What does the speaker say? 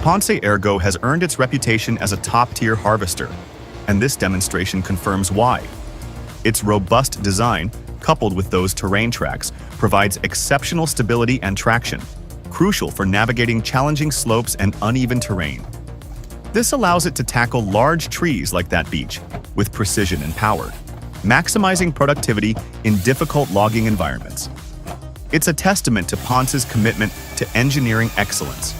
Ponce Ergo has earned its reputation as a top-tier harvester, and this demonstration confirms why. Its robust design, coupled with those terrain tracks, provides exceptional stability and traction, crucial for navigating challenging slopes and uneven terrain. This allows it to tackle large trees like that beech with precision and power, maximizing productivity in difficult logging environments. It's a testament to Ponce's commitment to engineering excellence.